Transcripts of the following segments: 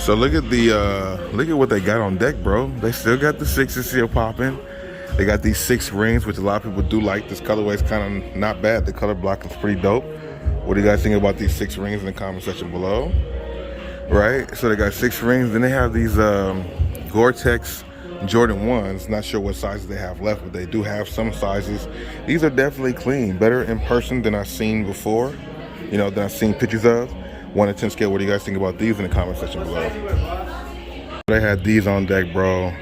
So look at what they got on deck, bro. They still got the sixes still popping. They got these 6 rings, which a lot of people do like. This colorway is kind of not bad. The color block is pretty dope. What do you guys think about these 6 rings in the comment section below? Right, so they got 6 rings. Then they have these Goretex Jordan 1s. Not sure what sizes they have left, but they do have some sizes. These are definitely clean, better in person than I've seen before, you know, than I've seen pictures of. 1 to 10 scale, what do you guys think about these in the comment section below? They had these on deck, bro.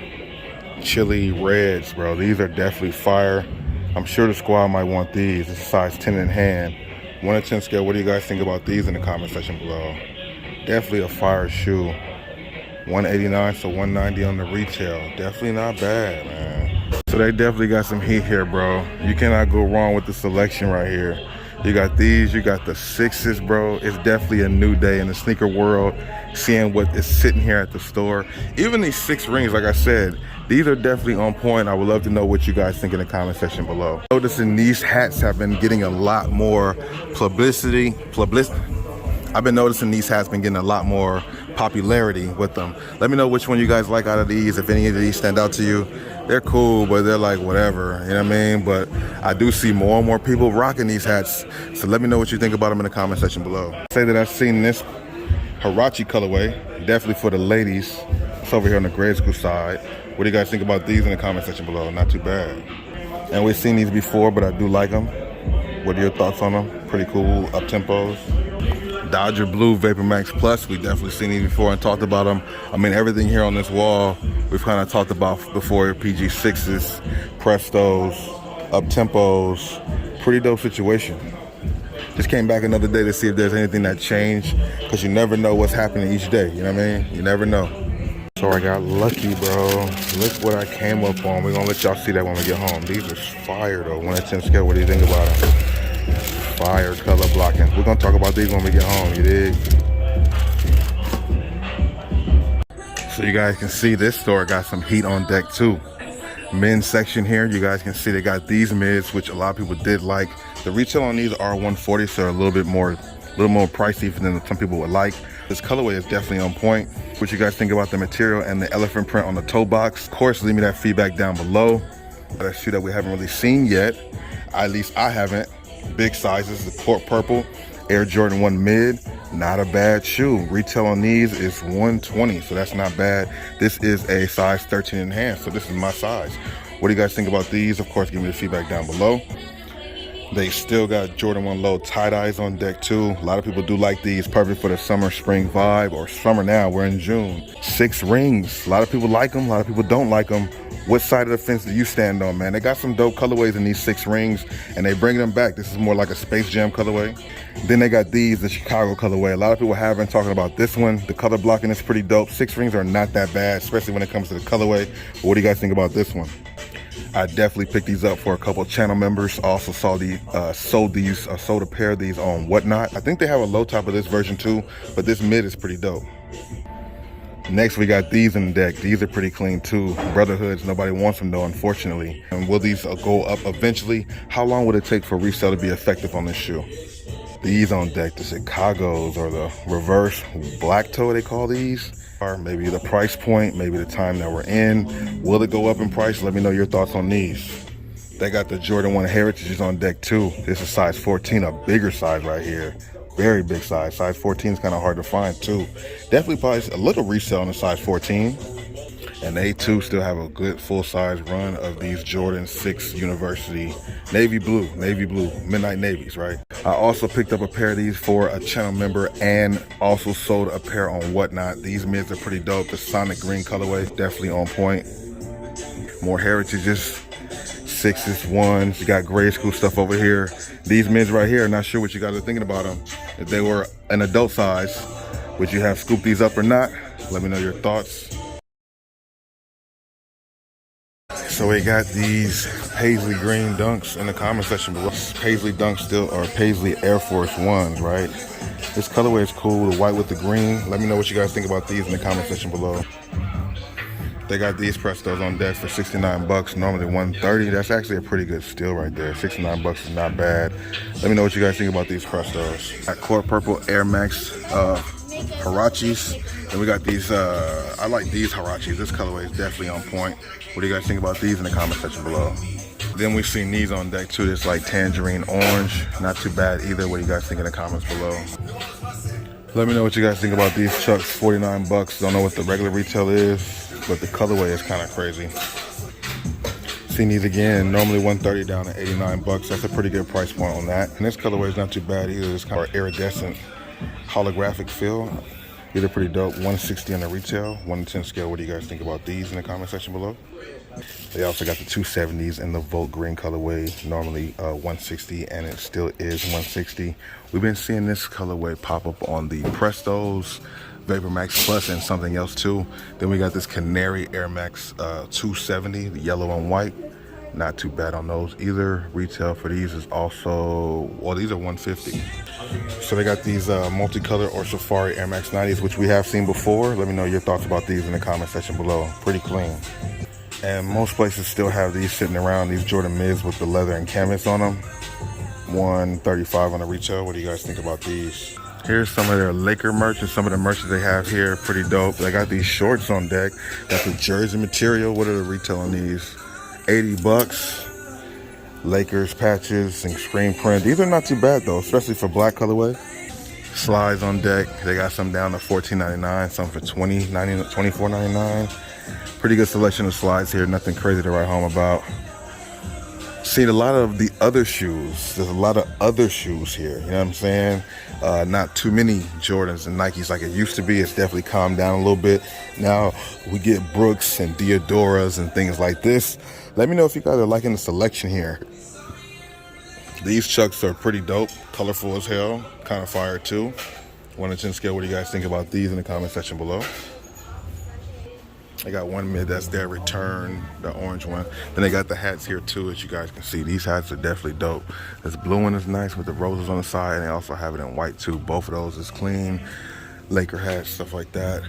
Chili reds, bro. These are definitely fire. I'm sure the squad might want these. This is size 10 in hand. 1 to 10 scale, what do you guys think about these in the comment section below? Definitely a fire shoe. 189, so 190 on the retail. Definitely not bad, man. So they definitely got some heat here, bro. You cannot go wrong with the selection right here. You got these, you got the 6s, bro. It's definitely a new day in the sneaker world, seeing what is sitting here at the store. Even these 6 rings, like I said, these are definitely on point. I would love to know what you guys think in the comment section below. Noticing these hats have been getting a lot more publicity. I've been noticing these hats been getting a lot more popularity with them. Let me know which one you guys like out of these. If any of these stand out to you. They're cool, but they're like whatever, you know what I mean? But I do see more and more people rocking these hats. So let me know what you think about them in the comment section below. Say that I've seen this Huarache colorway, definitely for the ladies. It's over here on the grade school side. What do you guys think about these in the comment section below? Not too bad. And we've seen these before, but I do like them. What are your thoughts on them? Pretty cool, up tempos. Dodger Blue Vapor Max Plus, we definitely seen these before and talked about them. I mean, everything here on this wall, we've kind of talked about before. PG6s, Prestos, up tempos, pretty dope situation. Just came back another day to see if there's anything that changed, because you never know what's happening each day, you know what I mean? You never know. So I got lucky, bro. Look what I came up on. We're gonna let y'all see that when we get home. These are fire though. 1 to 10 scale, what do you think about them? Fire color blocking. We're gonna talk about these when we get home, you dig? So you guys can see this store got some heat on deck too. Men's section here, you guys can see they got these mids, which a lot of people did like. The retail on these are 140, so they're a little more pricey than some people would like. This colorway is definitely on point. What you guys think about the material and the elephant print on the toe box? Of course, leave me that feedback down below. But a shoe that we haven't really seen yet, at least I haven't. Big sizes, the Court Purple Air Jordan 1 mid, not a bad shoe. Retail on these is 120, so that's not bad. This is a size 13 in hand, so this is my size. What do you guys think about these? Of course, give me the feedback down below. They still got Jordan 1 low tie-dyes on deck too. A lot of people do like these, perfect for the summer spring vibe, or summer now, we're in June. 6 rings, a lot of people like them, a lot of people don't like them. What side of the fence do you stand on, man? They got some dope colorways in these 6 rings, and they bring them back. This is more like a Space Jam colorway. Then they got these, the Chicago colorway. A lot of people have been talking about this one. The color blocking is pretty dope. 6 rings are not that bad, especially when it comes to the colorway. But what do you guys think about this one? I definitely picked these up for a couple of channel members. Also saw the sold a pair of these on Whatnot. I think they have a low top of this version too, but this mid is pretty dope. Next, we got these in the deck. These are pretty clean too. Brotherhoods, nobody wants them though, unfortunately. And will these go up eventually? How long would it take for resale to be effective on this shoe? These on deck, the Chicagos, or the reverse black toe they call these. Or maybe the price point, maybe the time that we're in. Will it go up in price? Let me know your thoughts on these. They got the Jordan 1 Heritages on deck too. This is size 14, a bigger size right here. Very big size. Size 14 is kind of hard to find too. Definitely probably a little resale on the size 14. And they too still have a good full size run of these Jordan 6 University navy blue, midnight navies, right? I also picked up a pair of these for a channel member and also sold a pair on Whatnot. These mids are pretty dope. The Sonic Green colorway, definitely on point. More Heritages, 6s, 1s. You got grade school stuff over here. These mids right here, not sure what you guys are thinking about them. If they were an adult size, would you have scooped these up or not? Let me know your thoughts. So we got these Paisley green dunks in the comment section below. Paisley dunks still, or Paisley Air Force Ones, right? This colorway is cool, the white with the green. Let me know what you guys think about these in the comment section below. They got these Prestos on deck for 69 bucks, normally 130. That's actually a pretty good steal right there. 69 bucks is not bad. Let me know what you guys think about these Prestos. Got Court Purple Air Max Harachis. And we got these, I like these Harachis. This colorway is definitely on point. What do you guys think about these in the comment section below? Then we've seen these on deck too. This like tangerine orange. Not too bad either. What do you guys think in the comments below? Let me know what you guys think about these Chucks. 49 bucks. Don't know what the regular retail is, but the colorway is kind of crazy. Seen these again. Normally 130 down to 89 bucks. That's a pretty good price point on that. And this colorway is not too bad either. It's kind of iridescent holographic feel. These are pretty dope. 160 on the retail. 1 to 10 scale. What do you guys think about these in the comment section below? They also got the 270s in the Volt Green colorway, normally 160, and it still is 160. We've been seeing this colorway pop up on the Prestos, Vapor Max Plus, and something else too. Then we got this Canary Air Max 270, the yellow and white. Not too bad on those either. Retail for these is also, well, these are 150. So they got these multicolor or Safari Air Max 90s, which we have seen before. Let me know your thoughts about these in the comment section below. Pretty clean. And most places still have these sitting around, these Jordan Mids with the leather and canvas on them. 135 on the retail. What do you guys think about these? Here's some of their Laker merch and some of the merch that they have here. Pretty dope. They got these shorts on deck. Got the jersey material. What are the retail on these? 80 bucks. Lakers patches and screen print. These are not too bad though, especially for black colorway. Slides on deck. They got some down to $14.99, some for $24.99. Pretty good selection of slides here. Nothing crazy to write home about. Seen a lot of the other shoes. There's a lot of other shoes here. You know what I'm saying? Not too many Jordans and Nikes like it used to be. It's definitely calmed down a little bit. Now we get Brooks and Diodoras and things like this. Let me know if you guys are liking the selection here. These Chucks are pretty dope. Colorful as hell. Kind of fire too. 1 to 10 scale. What do you guys think about these in the comment section below? I got one mid that's their return, the orange one. Then they got the hats here too, as you guys can see. These hats are definitely dope. This blue one is nice with the roses on the side, and they also have it in white too. Both of those is clean. Laker hats, stuff like that.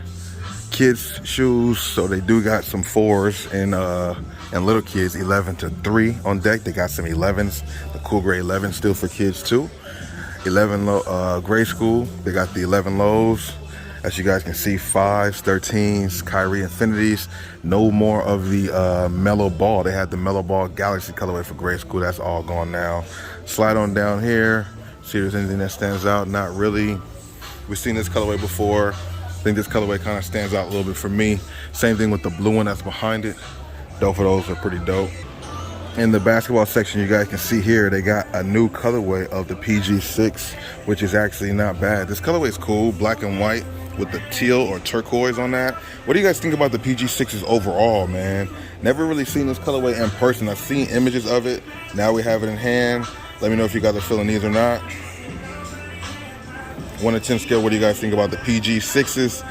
Kids shoes, so they do got some 4s and little kids 11 to 3 on deck. They got some 11s, the cool gray 11 still for kids too. 11 gray school. They got the 11 lows. As you guys can see, 5s, 13s, Kyrie Infinities. No more of the Mellow Ball. They had the Mellow Ball Galaxy colorway for grade school. That's all gone now. Slide on down here. See if there's anything that stands out. Not really. We've seen this colorway before. I think this colorway kind of stands out a little bit for me. Same thing with the blue one that's behind it. Both of those are pretty dope. In the basketball section, you guys can see here, they got a new colorway of the PG6, which is actually not bad. This colorway is cool, black and white with the teal or turquoise on that. What do you guys think about the PG6s overall, man? Never really seen this colorway in person. I've seen images of it. Now we have it in hand. Let me know if you guys are feeling these or not. 1 to 10 scale, what do you guys think about the PG6s?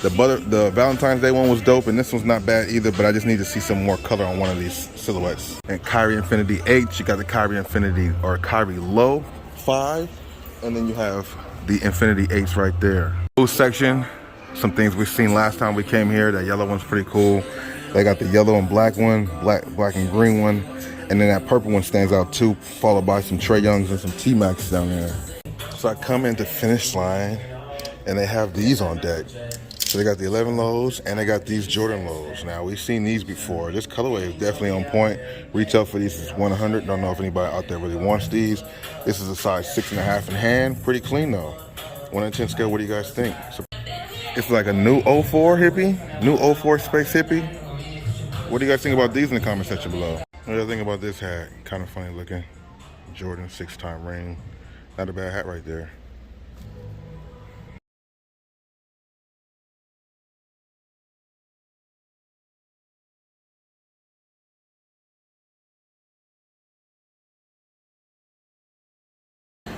The Valentine's Day one was dope, and this one's not bad either, but I just need to see some more color on one of these silhouettes. And Kyrie Infinity 8, you got the Kyrie Infinity or Kyrie Low 5, and then you have the Infinity 8s right there. Blue section, some things we've seen last time we came here. That yellow one's pretty cool. They got the yellow and black one, black and green one, and then that purple one stands out too, followed by some Trae Youngs and some T-Max down there. So I come into finish line, and they have these on deck. So they got the 11 lows, and they got these Jordan lows. Now, we've seen these before. This colorway is definitely on point. Retail for these is $100. Don't know if anybody out there really wants these. This is a size 6.5 in hand. Pretty clean, though. 1 to 10 scale, what do you guys think? So it's like a new 04 hippie, new 04 space hippie. What do you guys think about these in the comment section below? What do you think about this hat? Kind of funny looking. Jordan 6-time ring. Not a bad hat right there.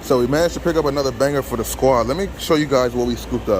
So we managed to pick up another banger for the squad. Let me show you guys what we scooped up.